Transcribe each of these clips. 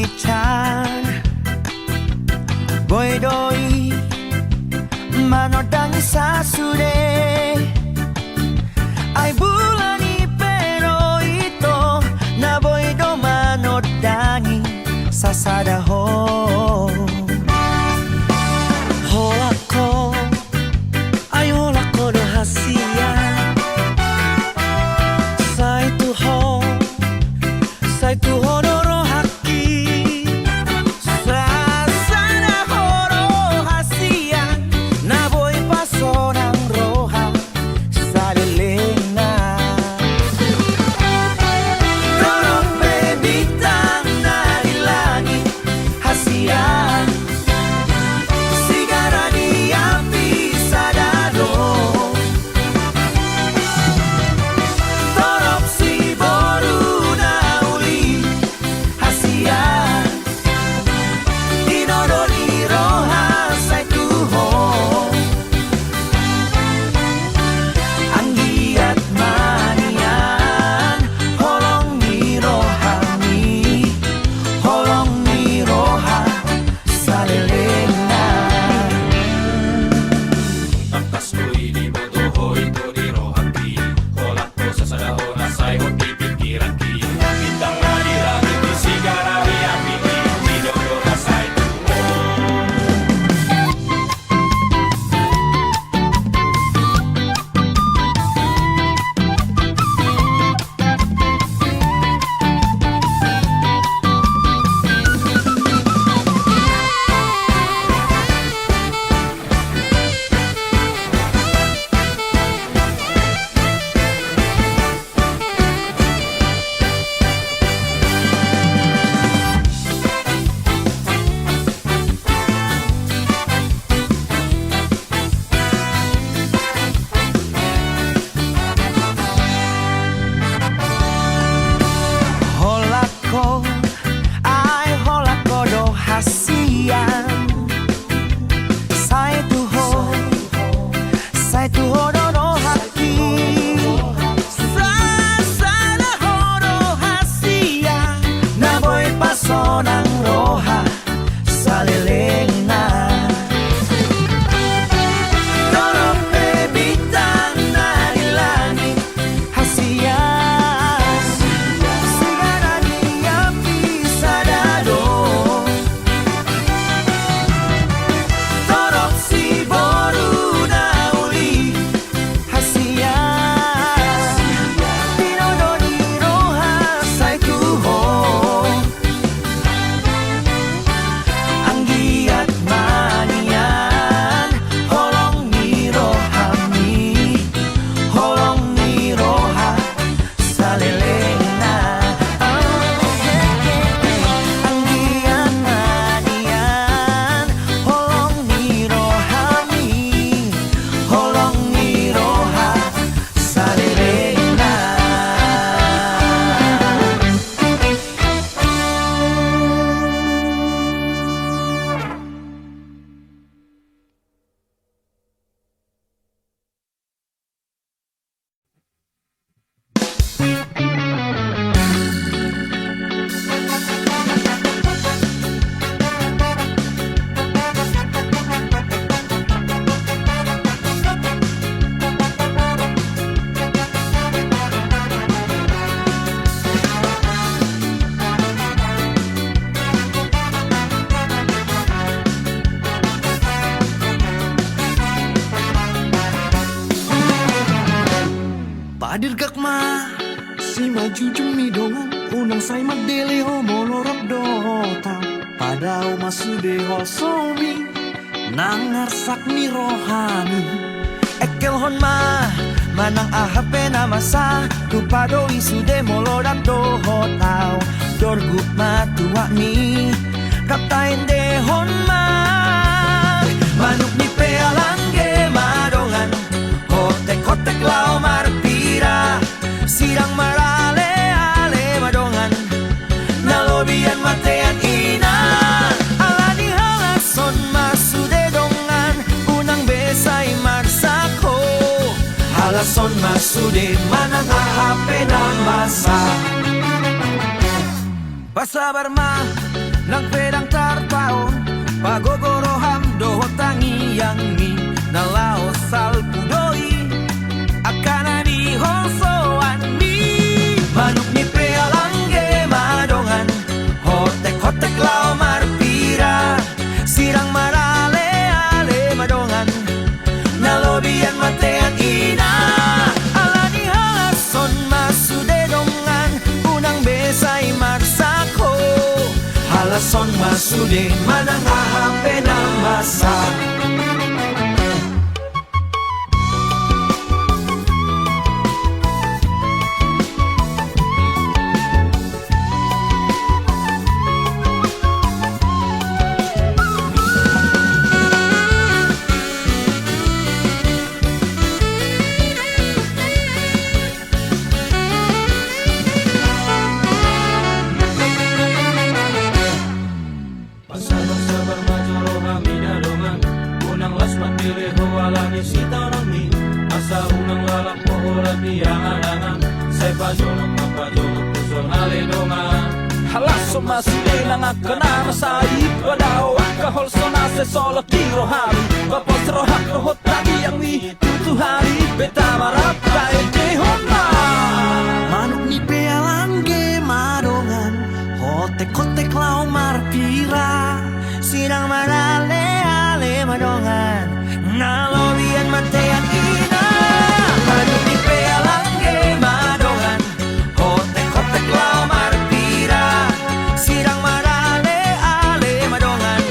hujan, boy doi manodangi sasude. Ai bulani pero ito na boy do manodangi sasada ho. Holako, ai holako do hasia. Sai tu honoro haki. Sasana horo hasia. Na boy pasonang roha salilena. Dorong bebitang dari langit hasia. Sigara di api sadado. Torok si boru na uli hasia. Dinodoli roha sai tuho. Anggiat manian holong ni rohani. Holong ni roha salilena. Tamtas ko'y di bodohoy to di rohaki. Holak ko sa sadahon na sa'y huwag pipikiran ki. Bintang na di langit di sigara di api ki. Dinodo na sa'y tuho. Holako, ai holako do hasian. Sai tuho do rohaki. Sasana horo hasia. Na boy pasonang roha salilena. Dorong bebitang dari langit hasia. Sigara di api sadado. Torok si boru na uli hasia. Dinodoli roha sai tuho. Anggiat manian holong ni rohani. Holong ni roha salilena. Anggiat manian holong ni rohani. Holong ni roha salilena. Padir gakma si maju jemi dongan unang say magdili ho monorok dotang padao masude ho somi nangarsak ni rohani. Ekel hon ma manang ahape na masa tupado isude molorat do hotao dorguk matua ni kaptain de hon ma manuk ni pealangge madongan kotek-kotek lau marpira sirang marale-ale madongan nalobian matean ina ala di halason masude dongan unang besay marsako halason masude manang ahape na masa pasabar ma Nang pedang tartaon pagogoroham doho tangi yang mi nalao salpudoi akana di hosoan mi manuk ni pealangge madongan hotek lao marpira sirang marale ale madongan nalobian matean ina alani halason masude dongan unang besay marsako halason masude manang ahape na masa Sabar majoro kami dadongan unang las patile hoalani sita nami asa unang lalak pohorat yang adangan say pajolok mapajolok kusol haledongan Halaso masude nangakana masai Wadaw kahol sonase solo kiro hari Bapos rohak rohot lagi yang mi tutu hari Beta marap kaya jehona manuk ni pealangge madongan hotek lao marpira sirang marale ale madongan nalobian matean ina manuk ni pealangge madongan hotek lao marpira sirang marale ale madongan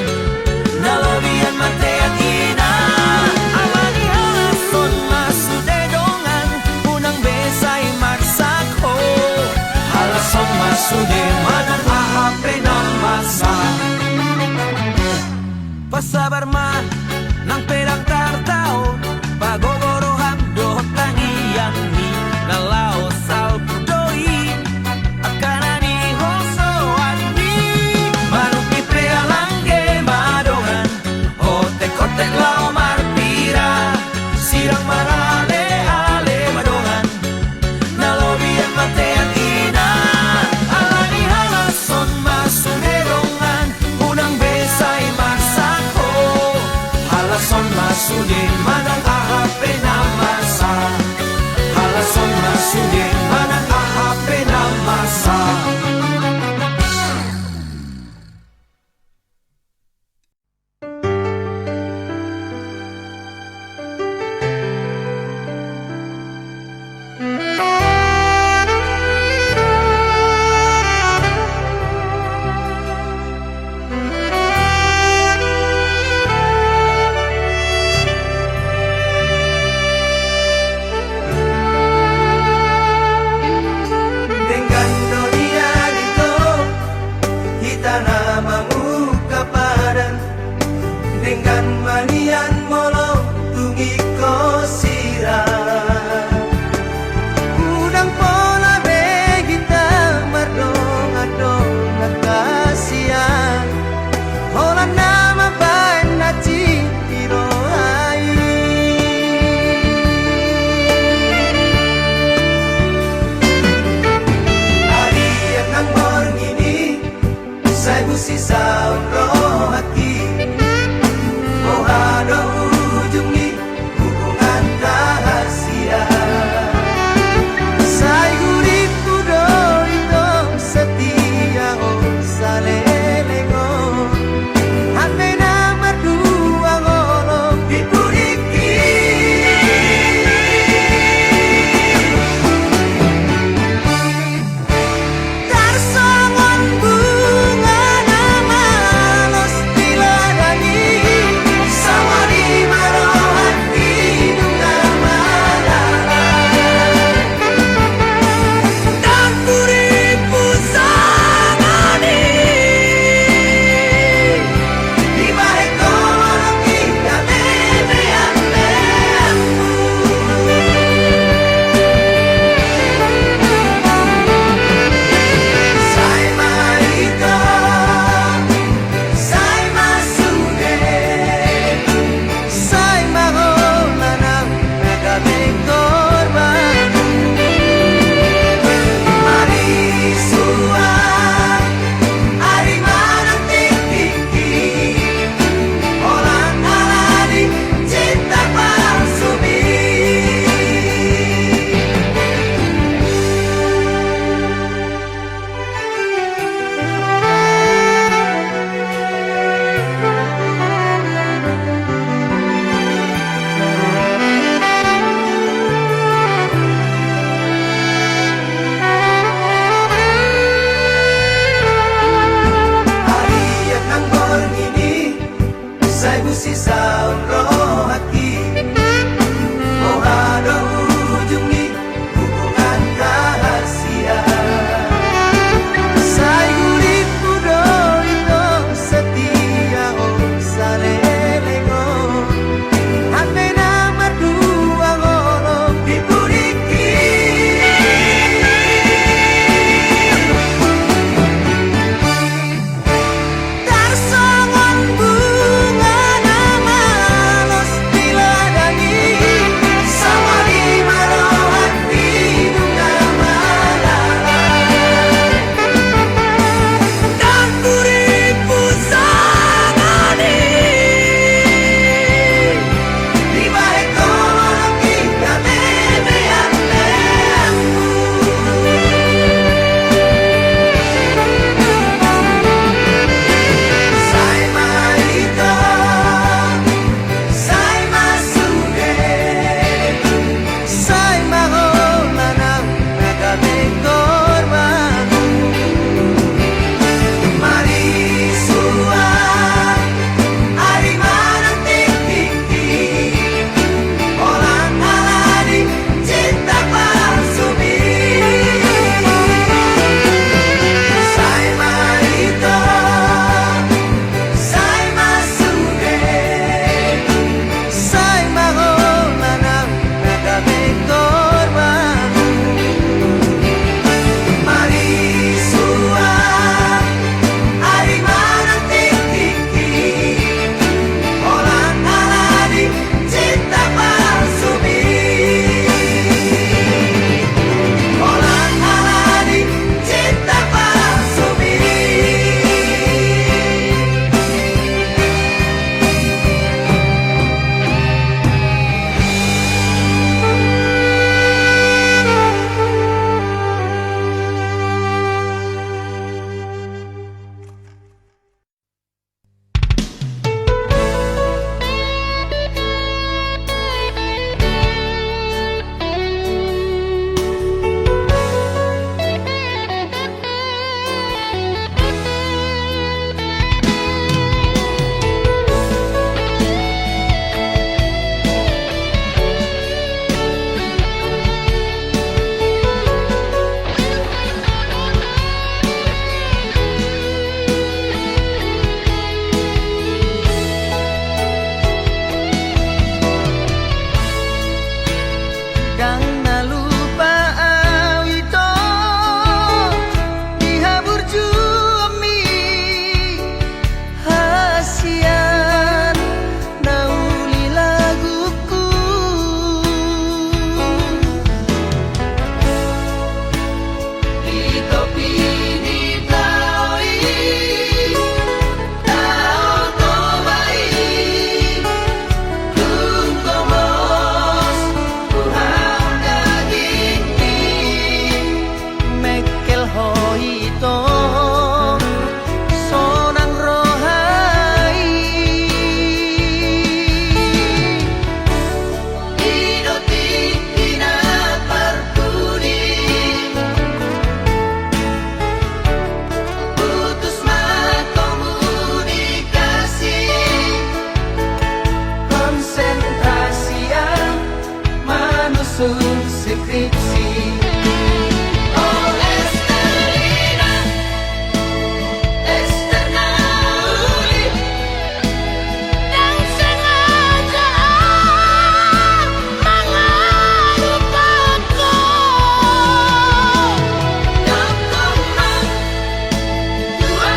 nalobian matean ina alani halason masude dongan unang besay marsako halason masude manang ahape ng masa pasabar man ng perang tartao pagogoroham dohot tangi yang mi nalao salpudoi akana ni hosoan mi manuk ni pealangge madongan hotek lao marpira sirang marale ale madongan nalobian matean ina alani manusun skripsi. Oh Estelina, Estelina uli, yang sengaja mengalupaku. Dokumen dua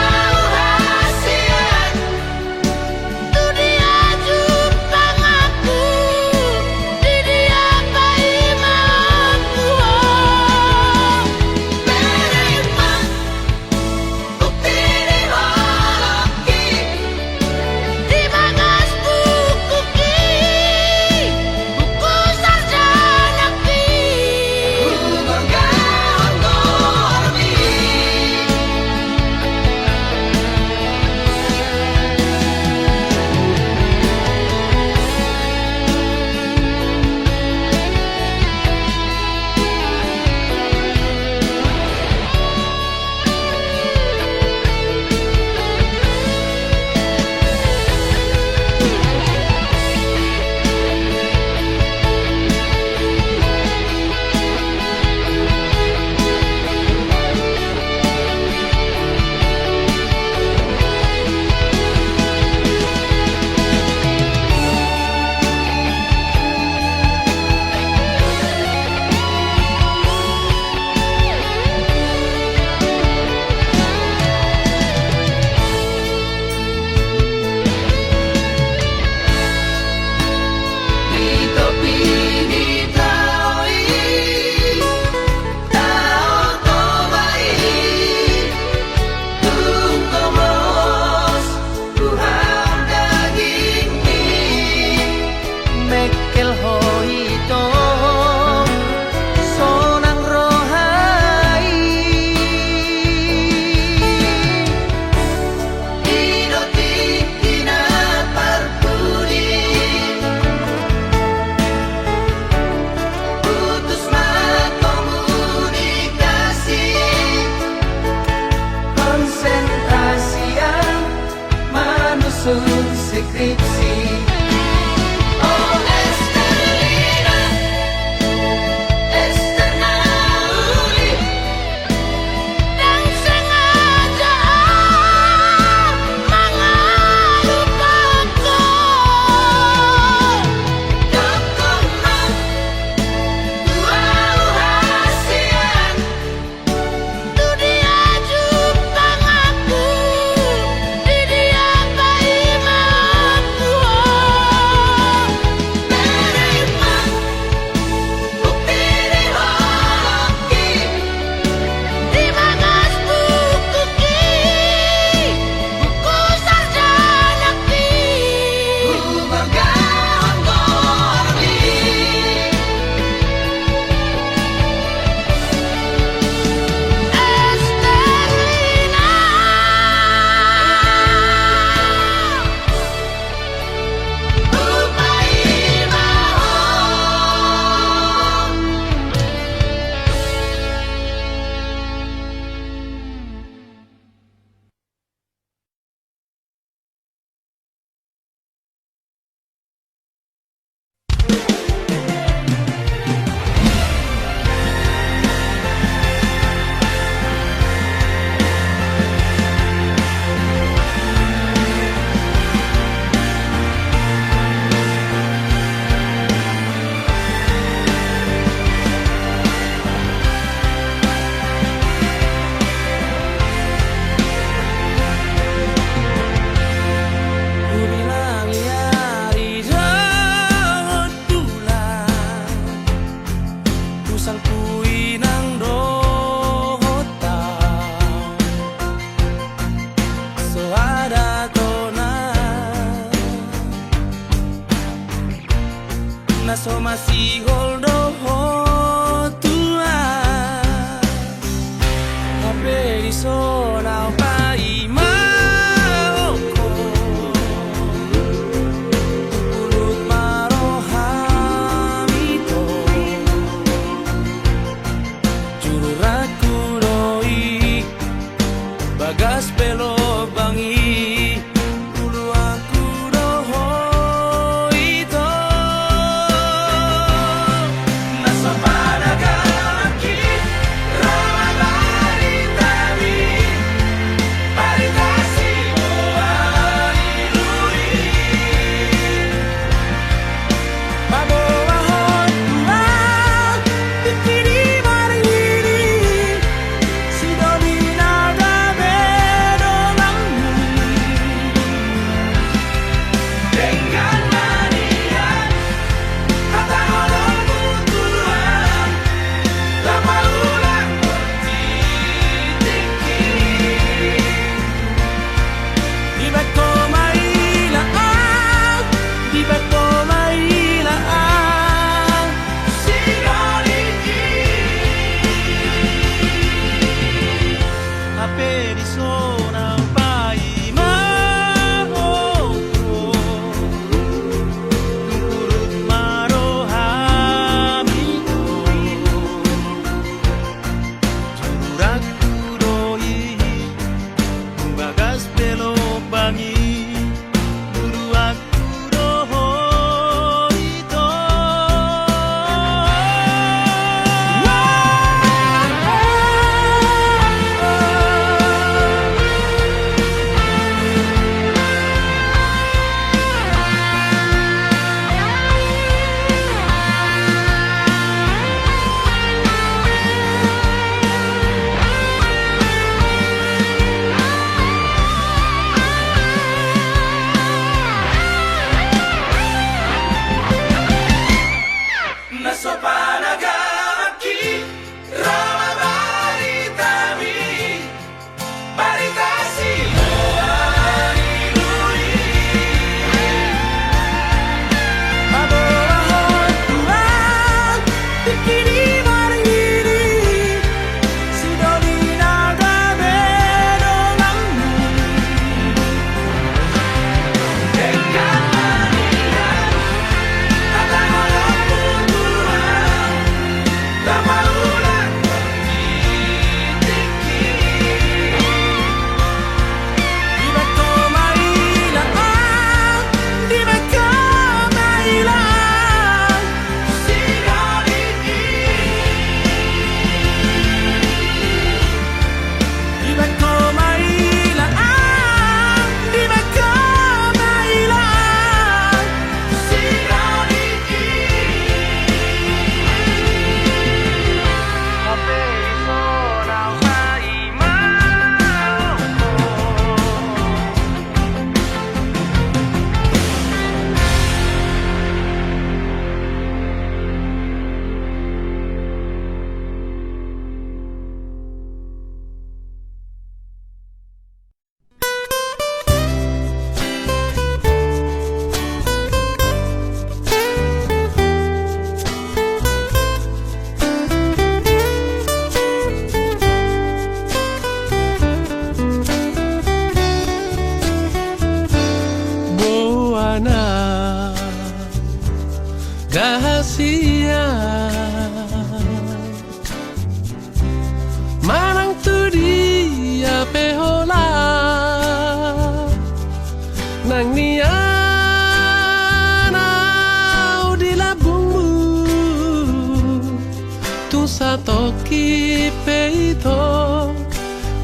hasian, tu dia jumpa aku, di dia bayi mampu. Beriman bukti di holoki, di bagas buku ki, buku sarjana ki. Bergaul dormi. Mekel hoito sonang rohai, idoti kina parpudi, putus komunikasi, konsentrasi yang manusun skripsi. Oh Estelina, Estelina uli, yang sengaja mengalupaku. Dokumen dua hasian, tu dia jumpa aku, di dia bayi mampu. Beriman bukti di holoki, di bagas buku ki, buku sarjana ki. Bergaul dormi. Estelina, bayi mau. Ku bilang ya di daun bulan, ku sangkui nang dohota, so ada tona, na so masih holdo tua, tapi di sona pai mau pulut marohamito, juru raku doi, bagas pelo bangi, ulu aku doho ito. nagamaki Rama baritami Baritasi Moani Luli Mabohon Tuhan Bikini margiri Sidoni nagame donganmu Dekat manihan Kata ngolong putuhan Tak maulah tiki Di bako mailaan Di bako mailaan Sinari Di bako mailaan Di bako mailaan Sinari Kape isonaw sa imaw Buana Gahasia Manang tu dia pehola Nang nianau di labungmu Tu satoki peito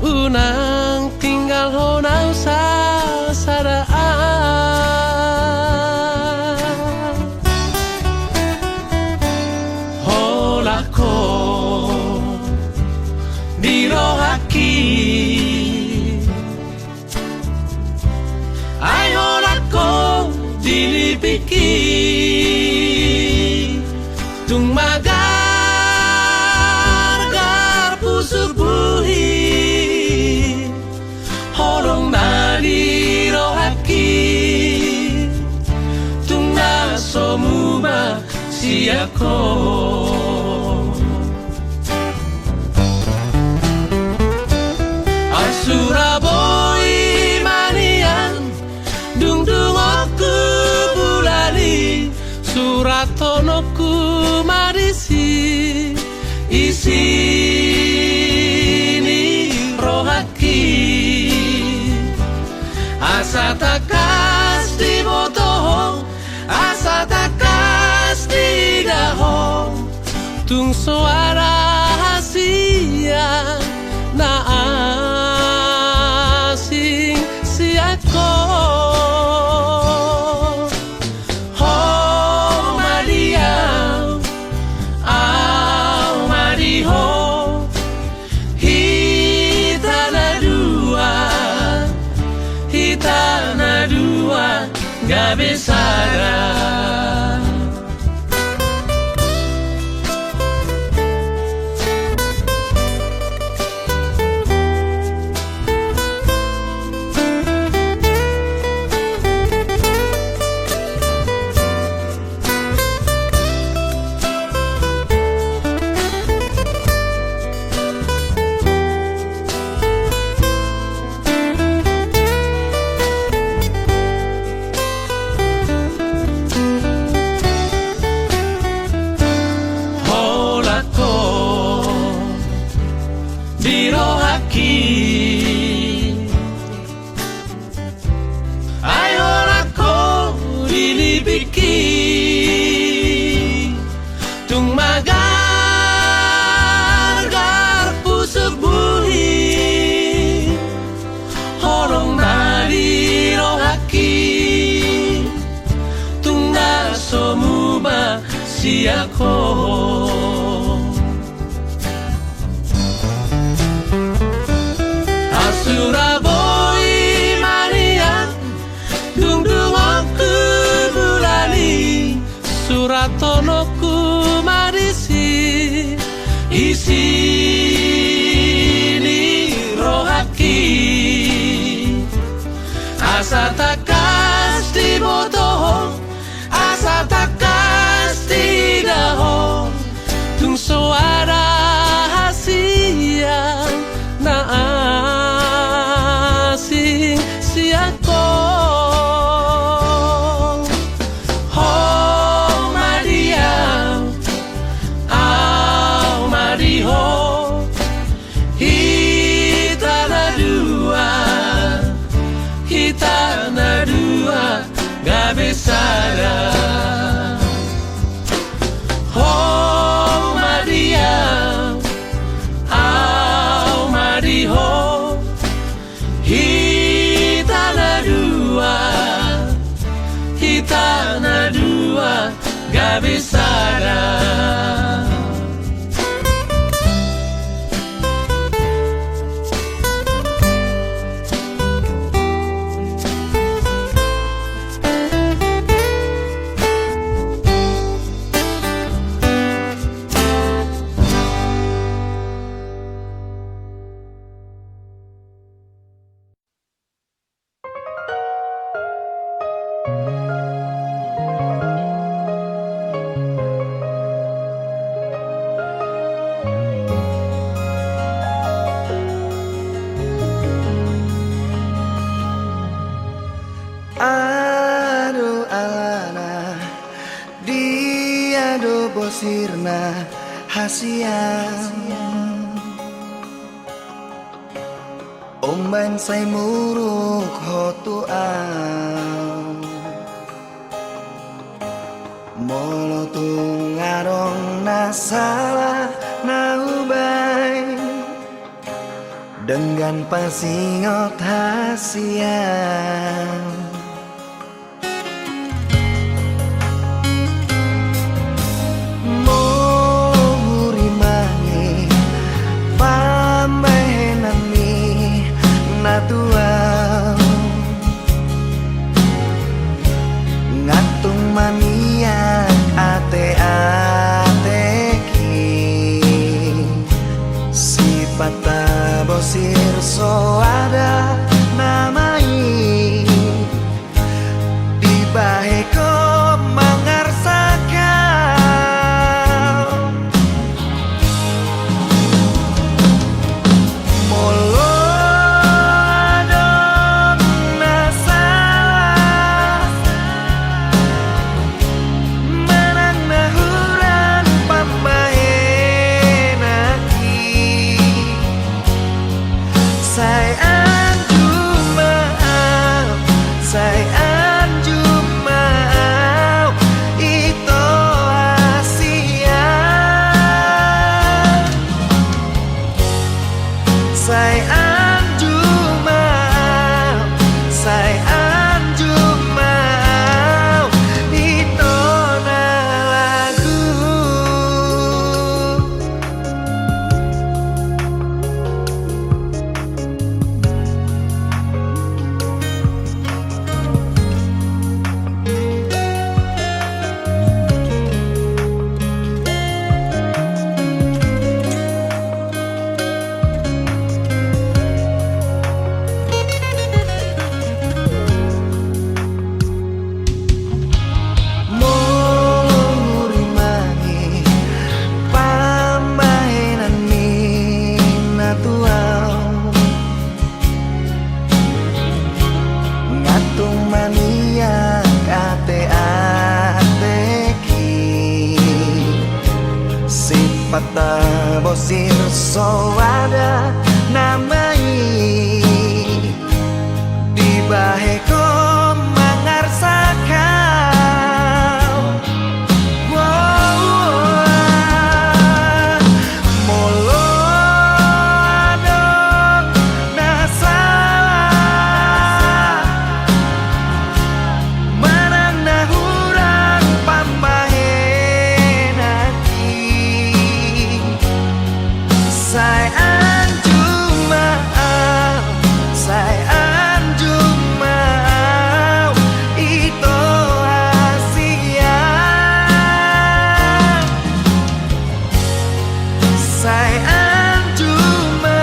Unang tinggal honau sasadaan Holako dirohaki Ay holako dilipiki Tung magar pusuk buhi Holong na dirohaki Tung nasomuma siako Suraboi manian Dungdungoku bulali Suratonoku marisi Isini rohaki Asa takas di botoho Asa takas di daho Tung suara hasia na asing siako Ho Maria Au Mariho Hitana dua Gak besara Siako Suraboi mania Dungdungoku bulali Suratonoku marisi Asa takas di botoh, asa takas di dahong, tung suara hasia na asing siako. Oh Maria, au Mariho, kita na dua gak besara. Oh Maria, au Mariho, kita na dua gak besara. Aduh alana dia do bosirna hasian omban say muruk hotuan molotung ngarong nasalah naubay dengan pasingot hasian. Ngatung mania ate-ateki sipata bosir so ada namai dibaheko mangarsakan molo Pata bosir so ada namai dibaheko mangarsakan molo adok nasalah manang nahurang pambahen sayang cuma itu Asia sayang cuma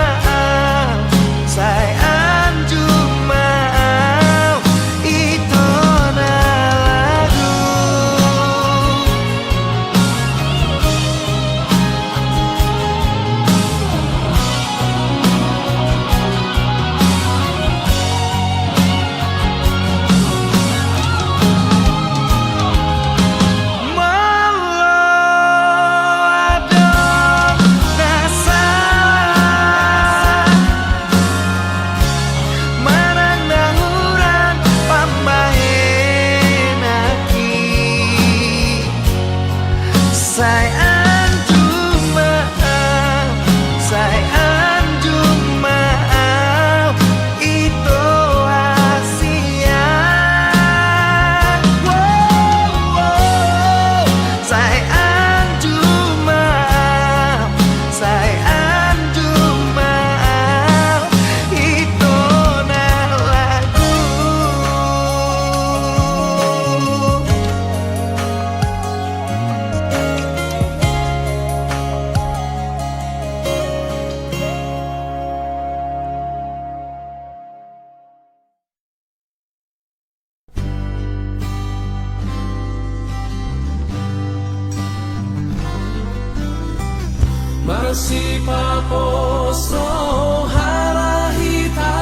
masih paposo harahita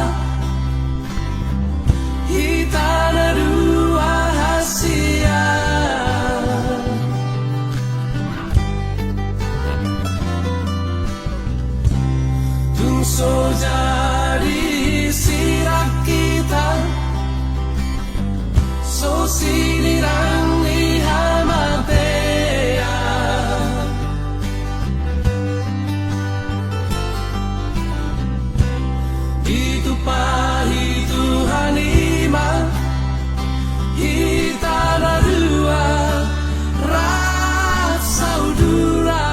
hita na dua hasia tungso jadi sirak kita so sinirang ihamatea itu pahit Tuhan iman kita na dua rasa udura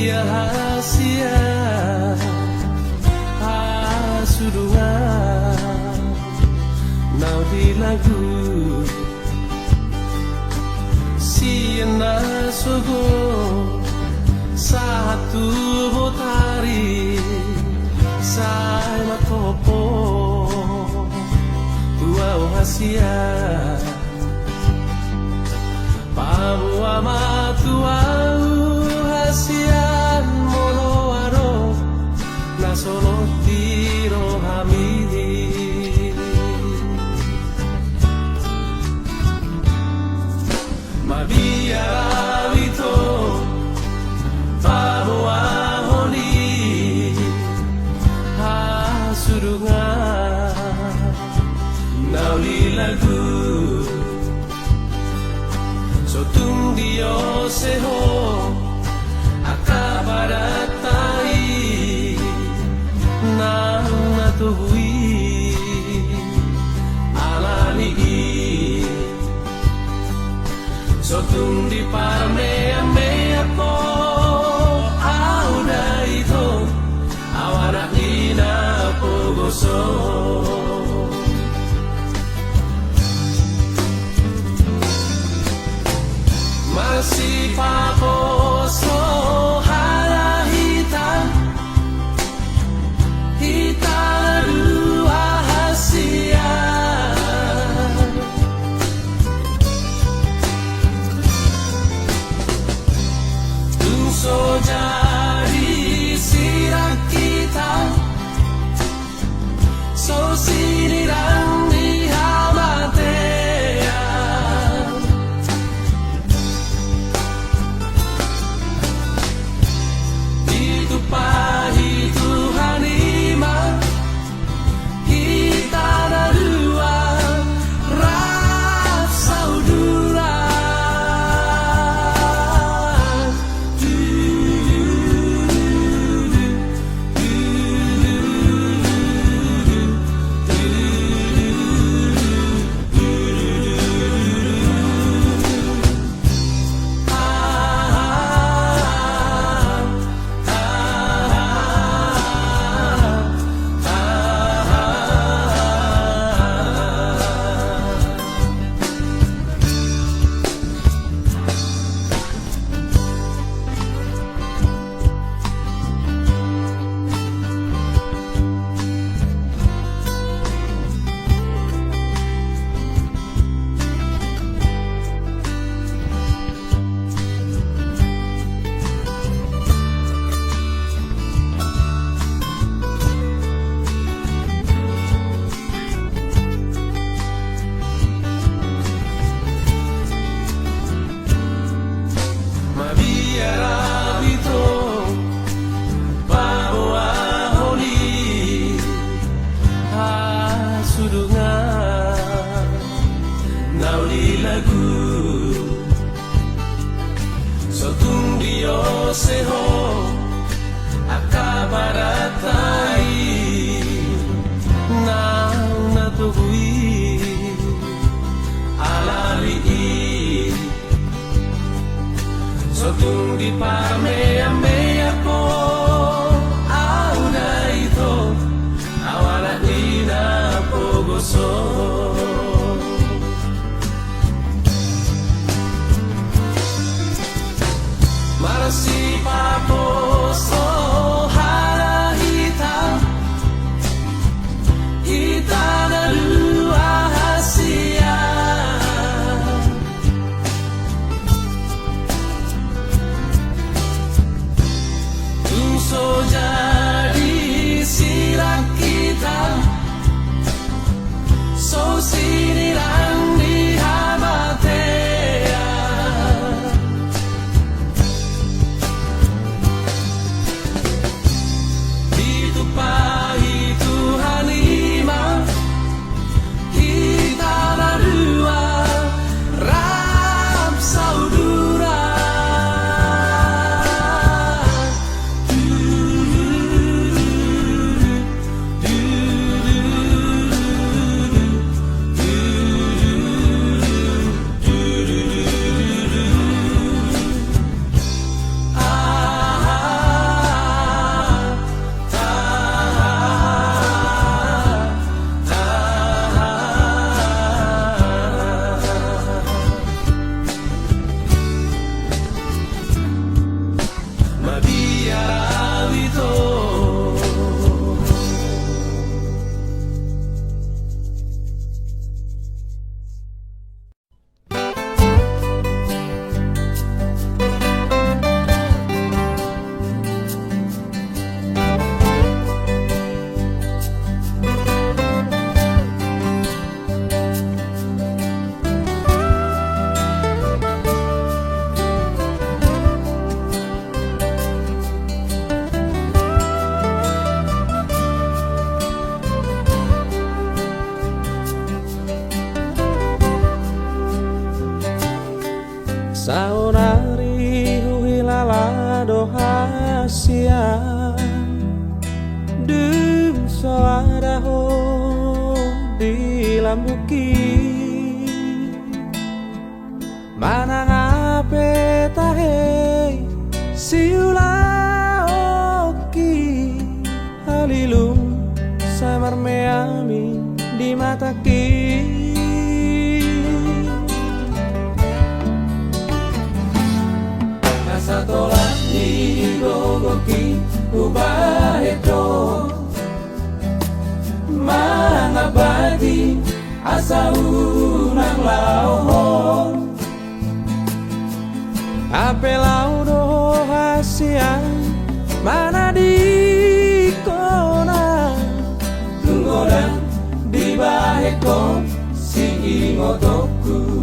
rahasia asudungan nau di lagu siena sogo satu botari sai makopo tua rahasia pabu amatuau hasian moloaro na solo tiro hamidi mabia vito pabu ahoni hasurungan nauli lagu sotung dio seho akabaratai nang natuhui alani sotung di parmea ko auda ito awana ina pogoso masih paposo harahita hita dua hasia tungso jadi sirak kita so sinirang ihamatea pahit Tuhan iman kita na dua rasa udura seho akabaratai nang natuhui alali Sotung di pamea-mea ko au na ito awala ina pogoso Marasi paposo hara hitam Hitana dua hasia Tuso jadi silang kita So sinilang di hamatea Itu pahit Tuhan lima Kita berdua Rap saudara Saunari huilala dohasia Dum soadaho di lambuki Manang ape tahe siula oki Halilum samar meami di mataki Satolah di gogoki ubaheto Mangabadi asa unang lauhon Ape laudo hasian mana di kona Tunggodan di baheko si ingotoku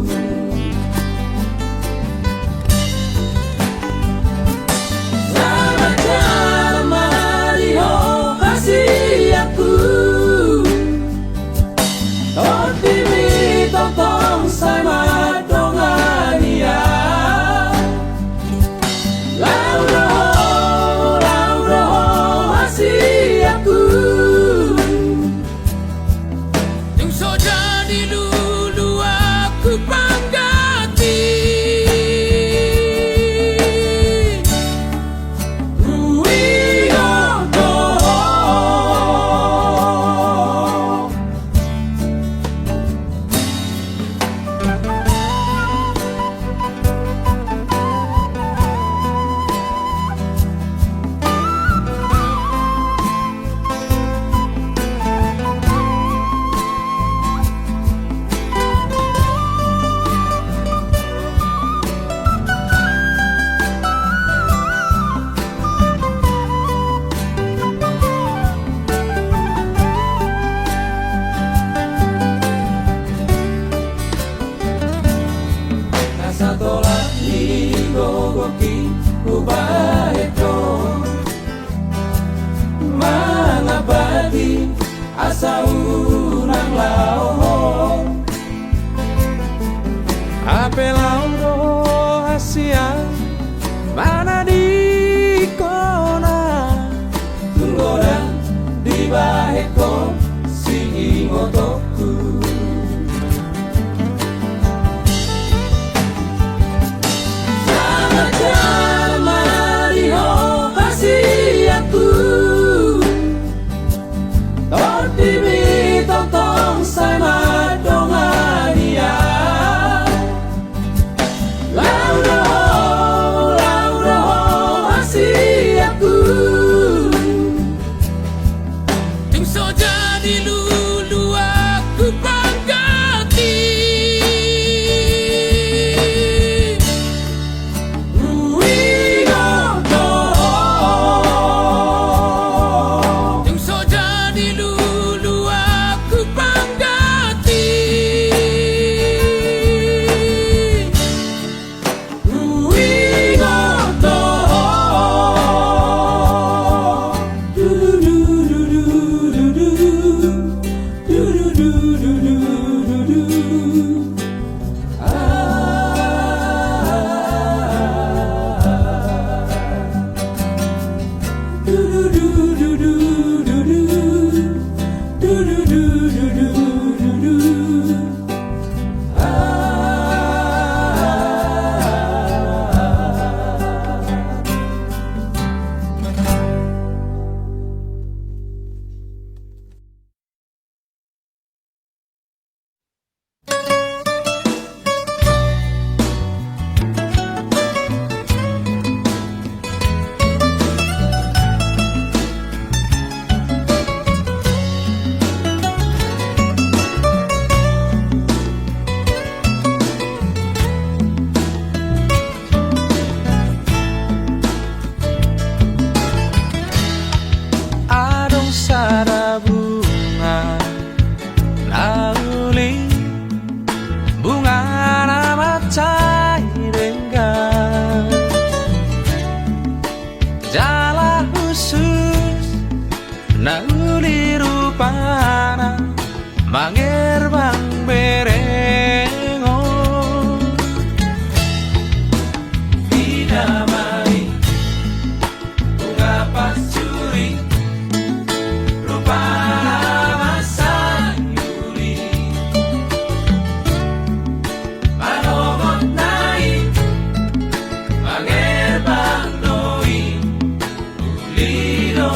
Satolah di gogoki ubaheto Mangabadi asa unang lauhon Ape laudo hasia mana di kona Tunggodan di baheko si ingotoku Sama cai renggang jala khusus nauli rupana manger bang berengo bidamai bunga pascuri rupana masayuri manogot nai manger bang doi ulido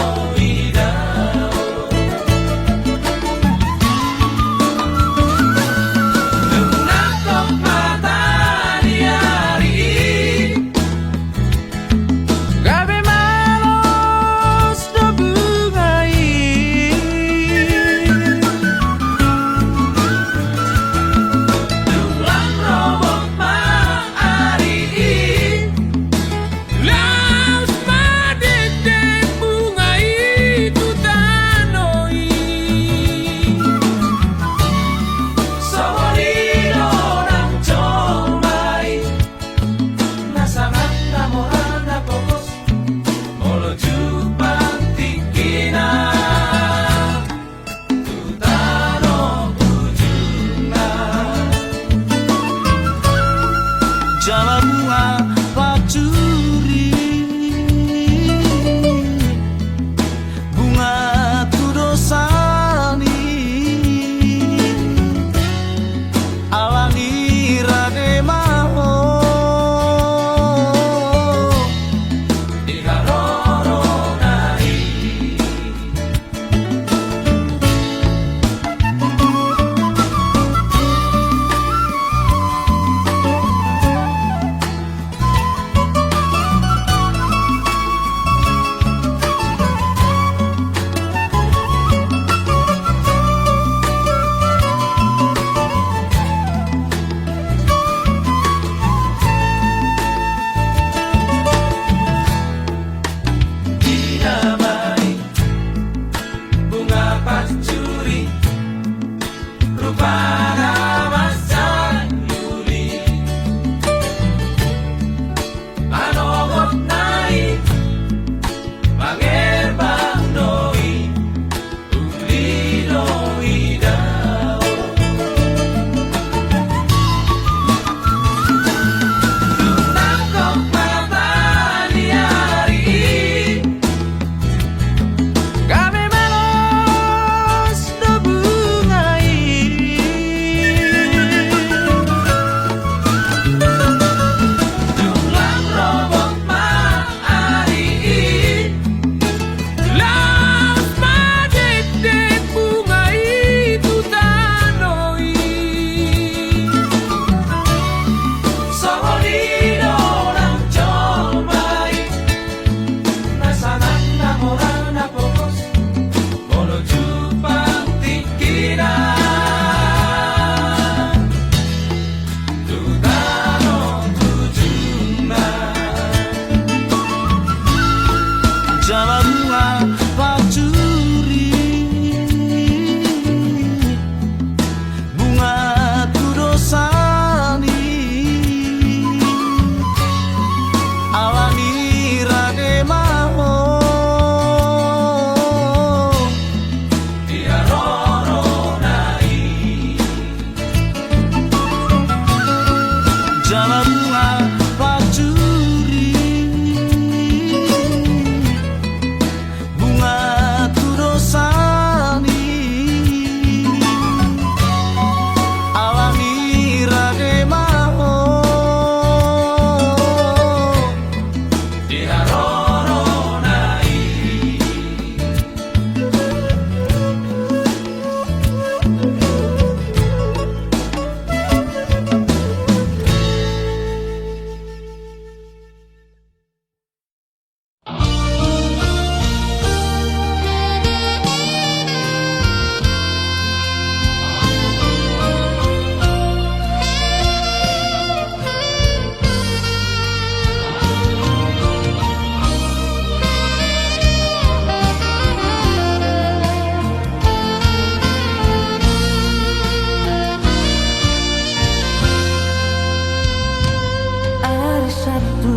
Sabtu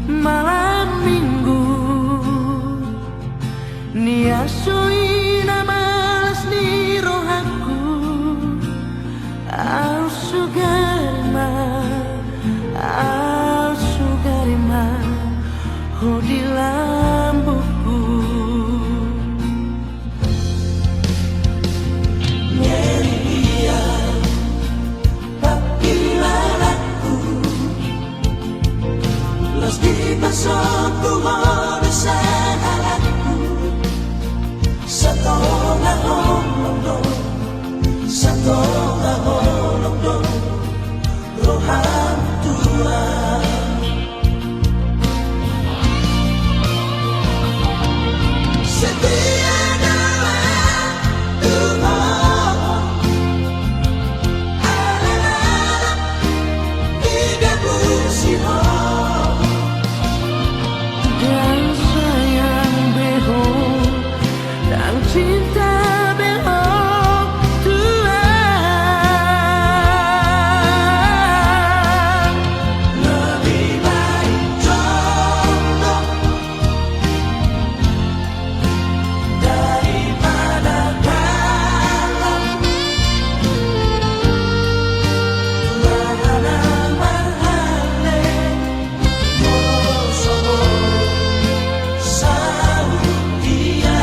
malam minggu Nia soina malas ni rohaku Au sugarima Ho di lambungku Nyeri dia Papilan aku Los di pasok tumone sa halatku Satong ahong do Satong ahong do Roham Tuhan Setia dalam Tuhan Alam-alam Tiga musiman Dan sayang beho Dan cinta beho Tuhan Lebih baik jodoh daripada kalah Tuhan aman hale Mosobo Saudia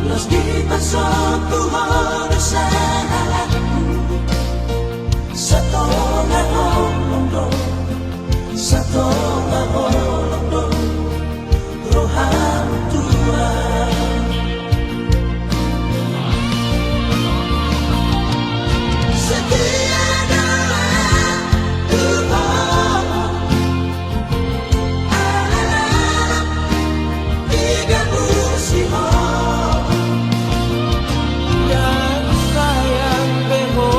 Los di pasok Tuhan sa halatku Satong ahong do Satong ahong do Roham Tuhan Setia dalam Tuhan Alam-alam Tiga musiman Dan sayang beho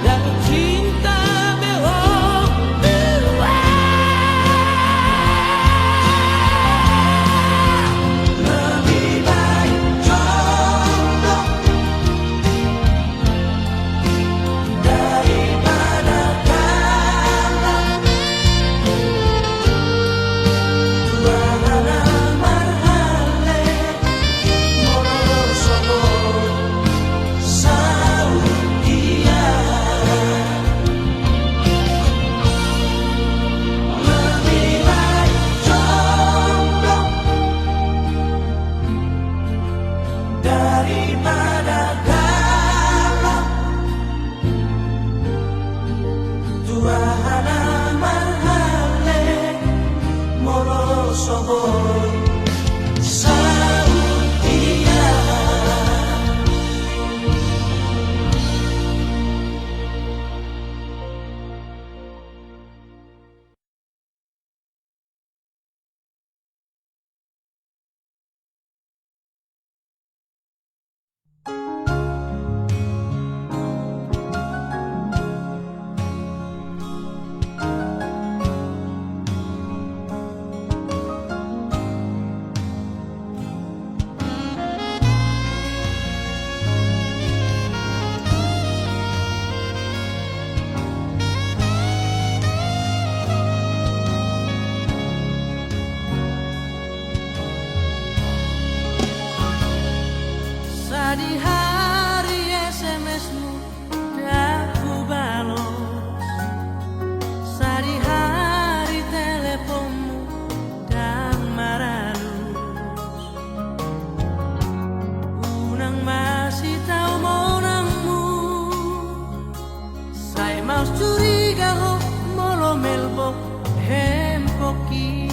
Dan cinta beho Lebih baik jodoh Daripada kalah Tuhan aman hale Mosobo Saudia Lebih baik jodoh Daripada kalah Tuhan aman hale Mosobo Saudia Di hari SMS-mu dah ku balos Di hari teleponmu dah maralus Unang masih tahu monangmu Saya mau curiga ho molo melbo hempoki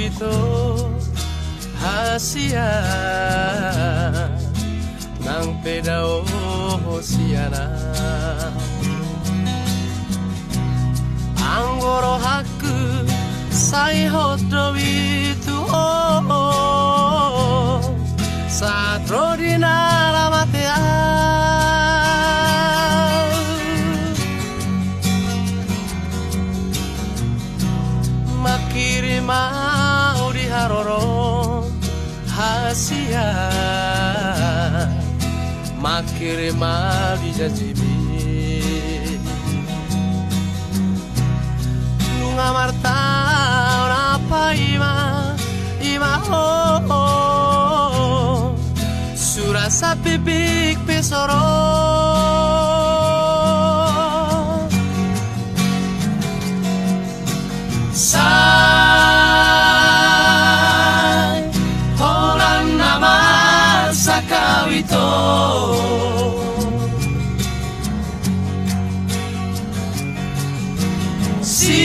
rito hasia ng pedao siana Anggoro haku sai hodo itu Satro di nalamatea Makiri mau di haroro hasia Makiri mau di jajimi Nunga marta apa ima Surasa bibik pesoro Sai Holang nama sakawito Si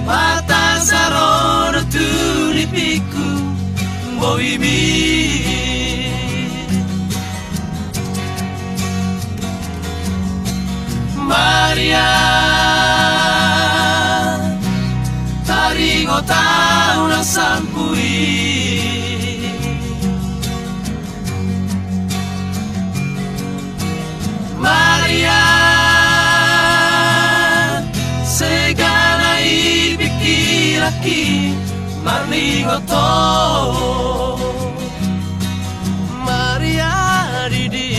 Patasaro tulipiku Boimi Maria Taringo tau na sampui Maria Segala ibikiraki Marningo to Maria Didi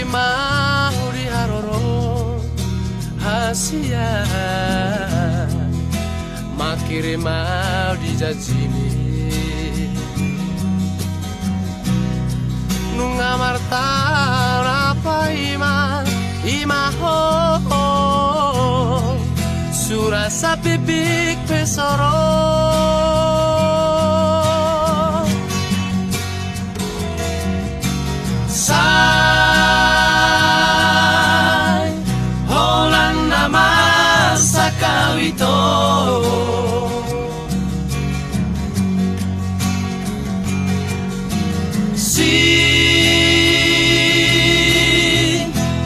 Mau di haroro hasia Makiri mau di jajini Nunga marta apa ima ho Surasa bibik pesoro Sai Holang nama sakawito Si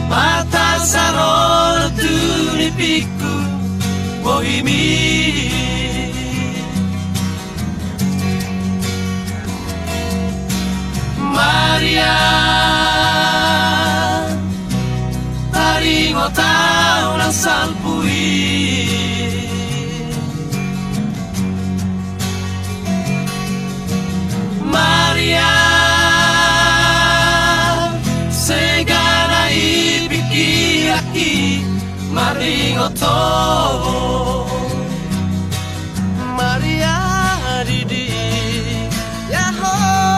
Patasaro tulipiku Bohimi Maria Taringo tau ng salpui Maria Segala ibikiraki Maringo to Maria Didi Yahoo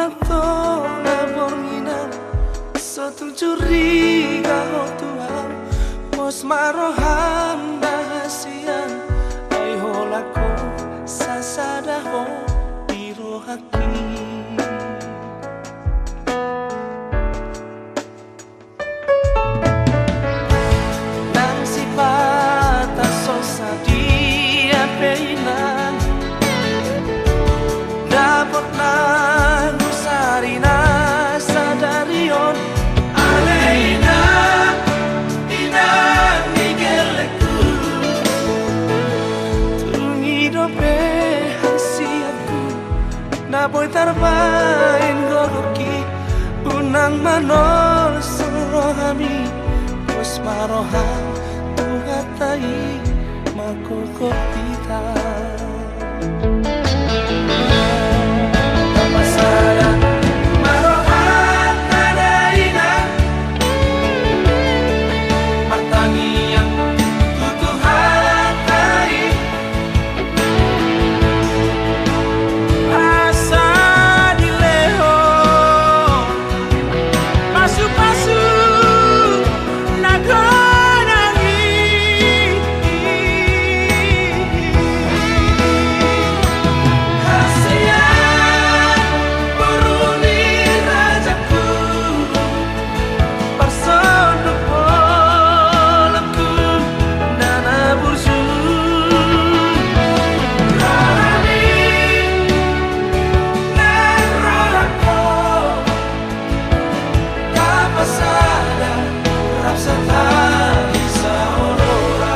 waktu ngaborngina satu curiga oh Tuhan pos marohan bahasian ay holako sasadaho birohaki nang sipata sosa dia peinan dapat nangusari na sadarion Aleina ina migeleku tungidope hasiatku na boy tarbain goroki unang manol surohami pos marohan tuhatai makokopita Masaya marohan tadaina Martangiang tutuhatai Asa dileho Pasu-pasu nagonangi Hasian buruni rajaku Parsono polamku nana burju Rarani narolako Kapasada rapsatani sa aurora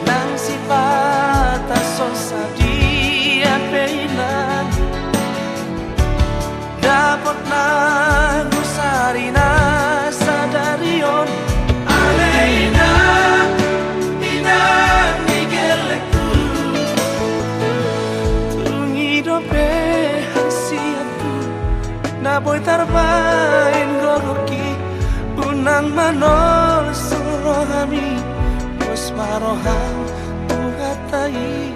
nang sipata sosa dia peinan dapat nangusari na sadarion Aleina ina migeleku tungidope hasiatku na boy tarbain goroki unang manol surohami pos marohan tuhatai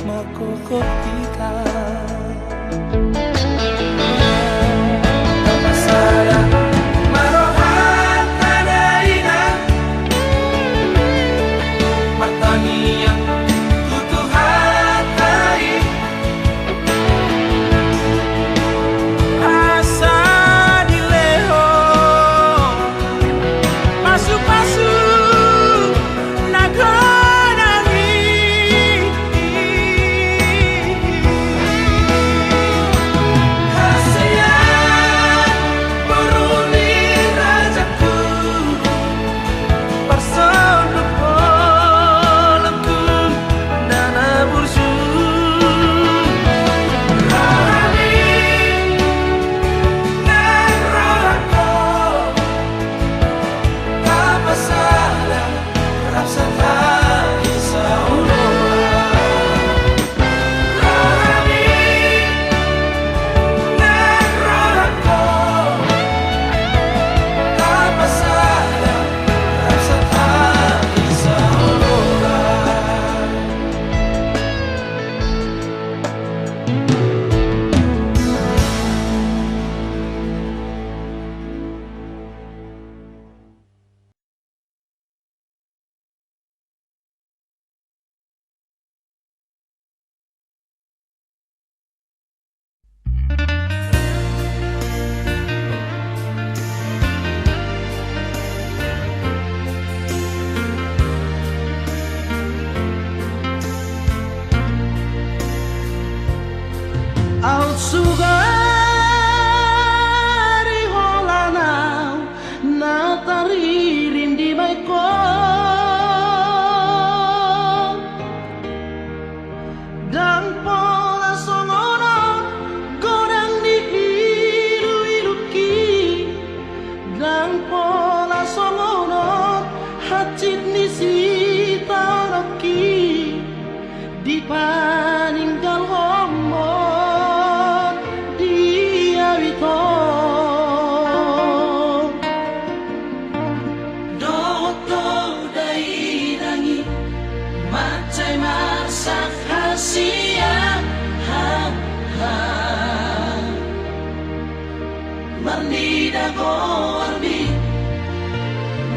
makokopita Masaya marohan tadaina Martangiang tutuhatai Asa dileho Pasu-pasu nagonangi Hasian buruni rajaku Parsono polamku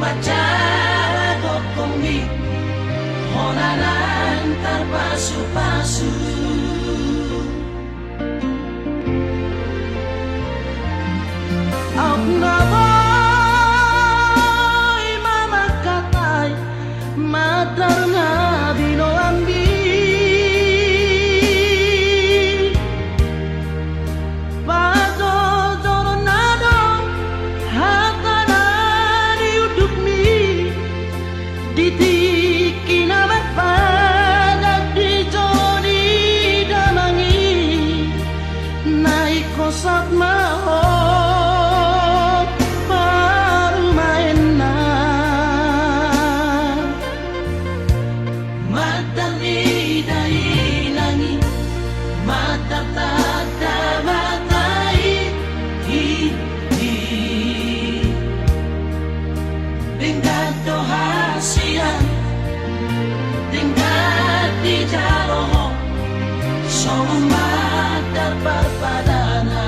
upacara kokomi honanan terpasu-pasu. Aku naboy mama katay matar nga binoambi. Kosat mahot parumain na Matani dai langi matatata matai hi Dingado hasian Dingad di jaloh Somatar parpadana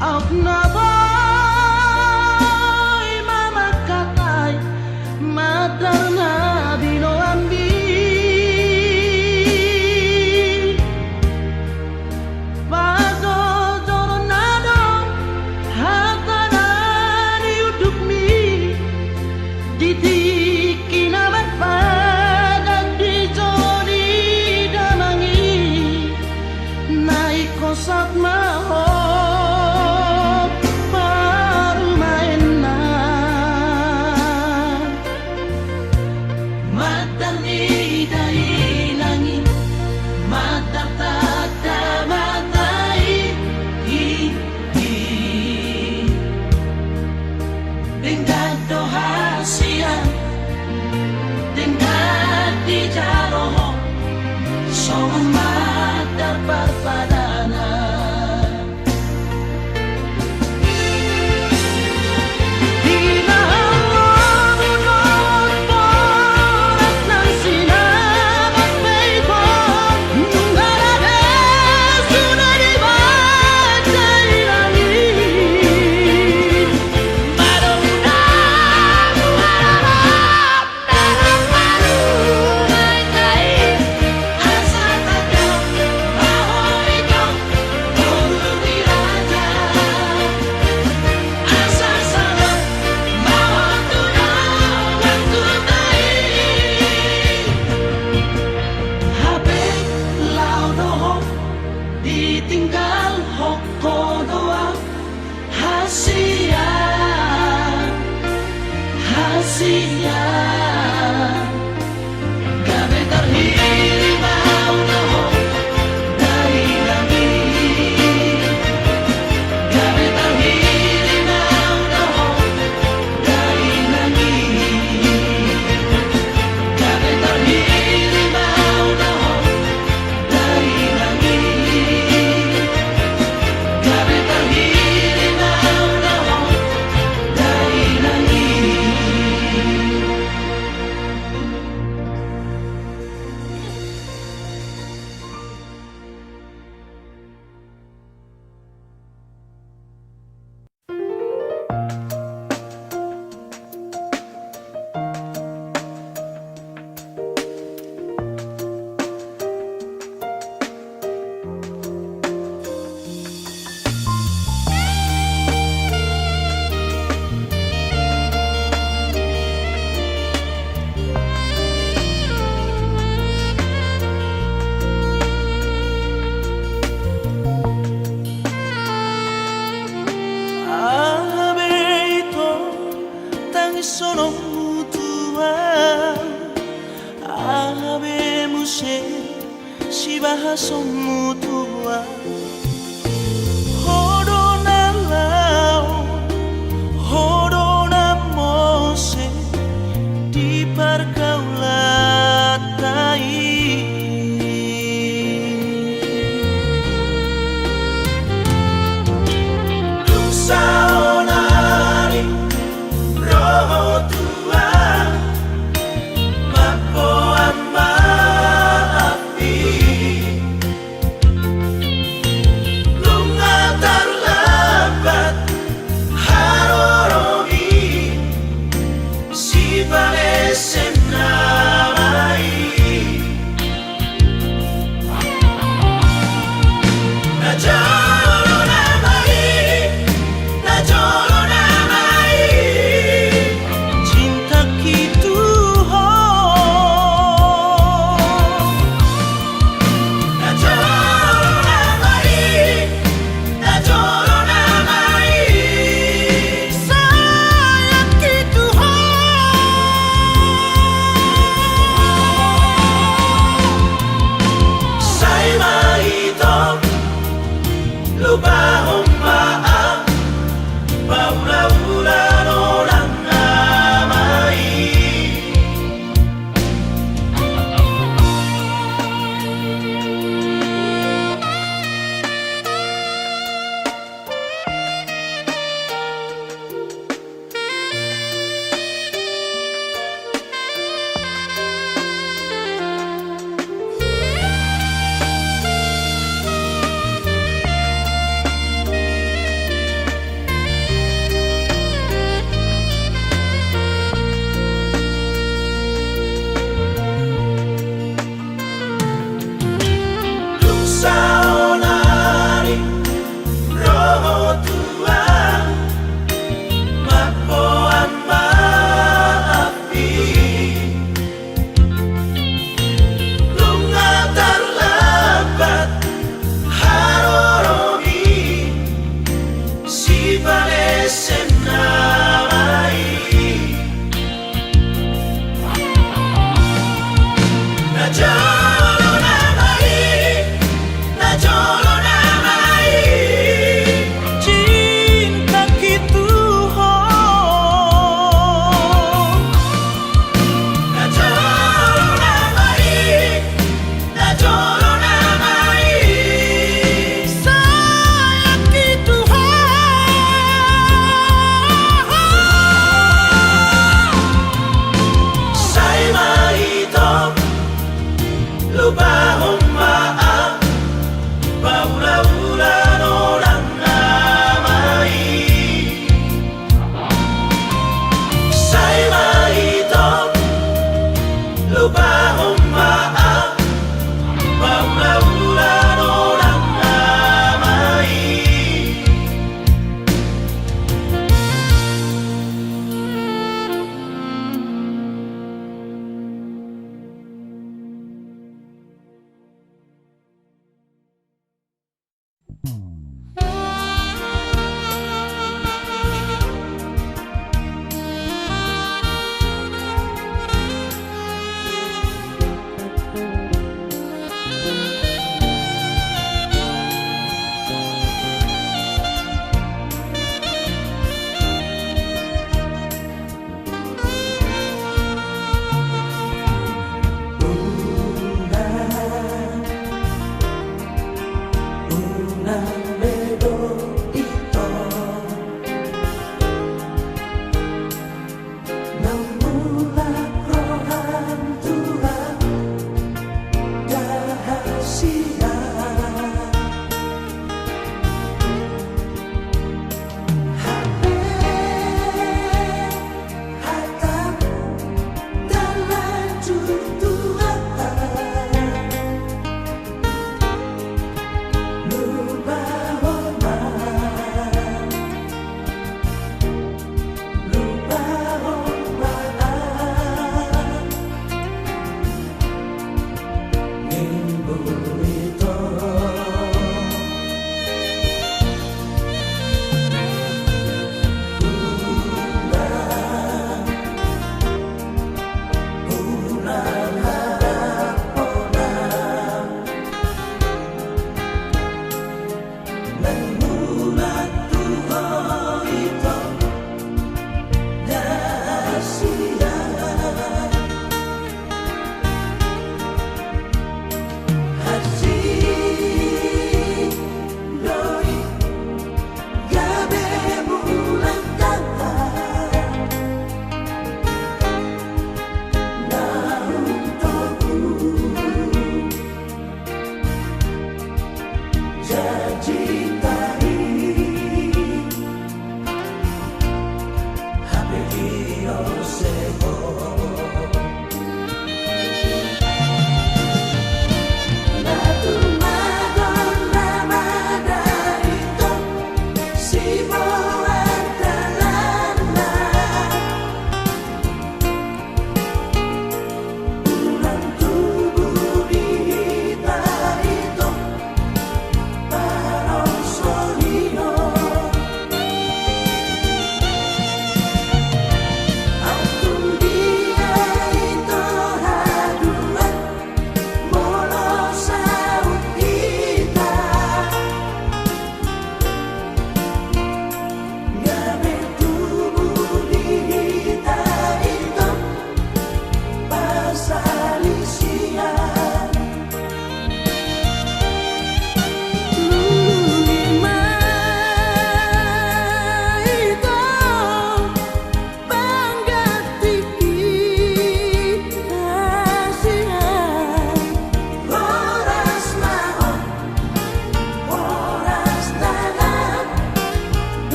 Aku naboy mama katay matar nga binoambi. Bago doronado hatanan hidup mi Didi kinabarpadag di joni damangi Naik kosat mahal Paula-ulan orang amai Say mahitong lupa maaf Paula-ulan orang amai Lupa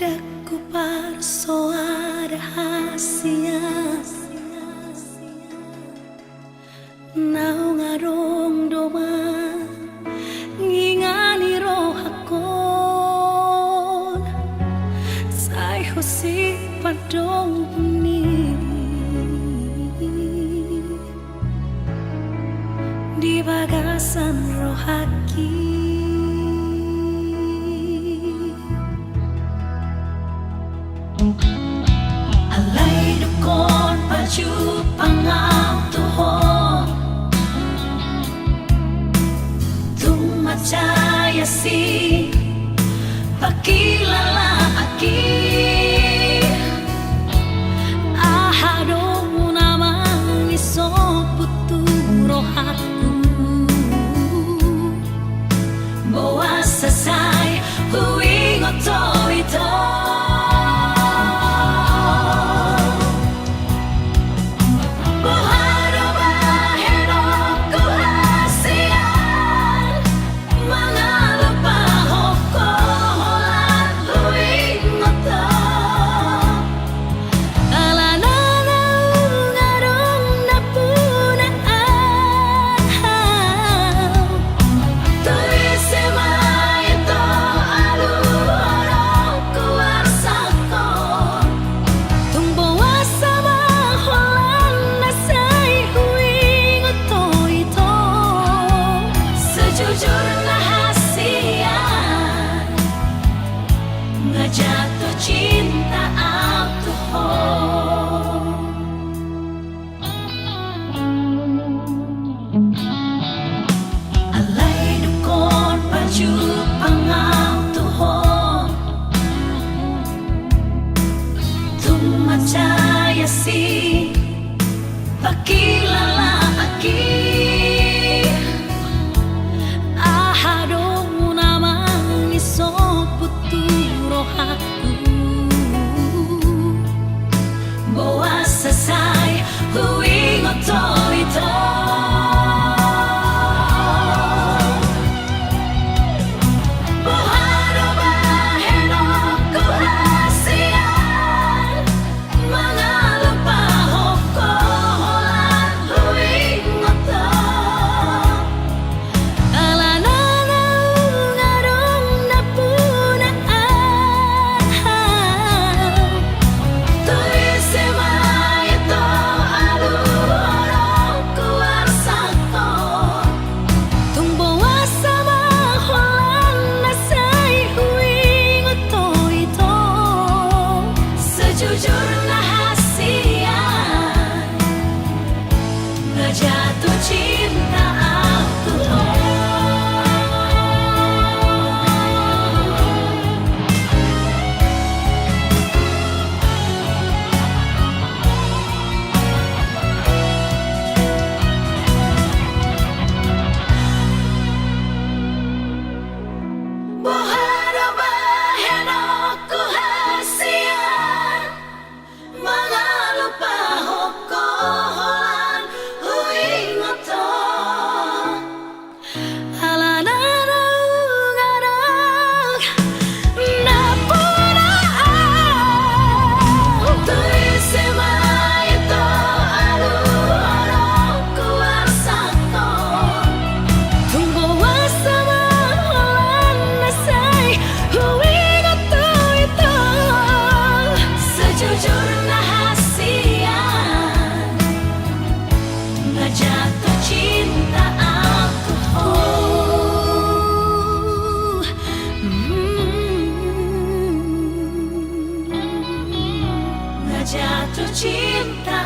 Deku parsoa rahasia Nau ngarong doma ngingani rohakon Sai hosi padong ni Di bagasan rohaki Alay dukon paju pangam tuhon Tumacaya si pakilala aki Ahadong naman isoputuro aku Bawa sasay huwing oto-ito Jatuh cinta aku Alay dukon paju pangam tuhon Tumacaya si pakilala aki Ahadong naman isoputuro aku Bawa sasay huwing oto-ito Buharo baheno kuhasian Mga lupahok ko holan huwing oto Alananaw ngarong napunaan Tuwisima ito aluhorong kuwarsako Tumbawa sa maholan na sa'y huwing oto-ito Sejujur na hasian Na jatuh cinta aku Buharo baheno kuhasian Mga lupahok ko holan huwing oto Alananaw ngarong napunaan Tuwisima ito aluhorong kuwarsako Tumbawa sa maholan na sa'y huwing oto-ito Sejujur na hasian Na jatuh cinta aku Na jatuh cinta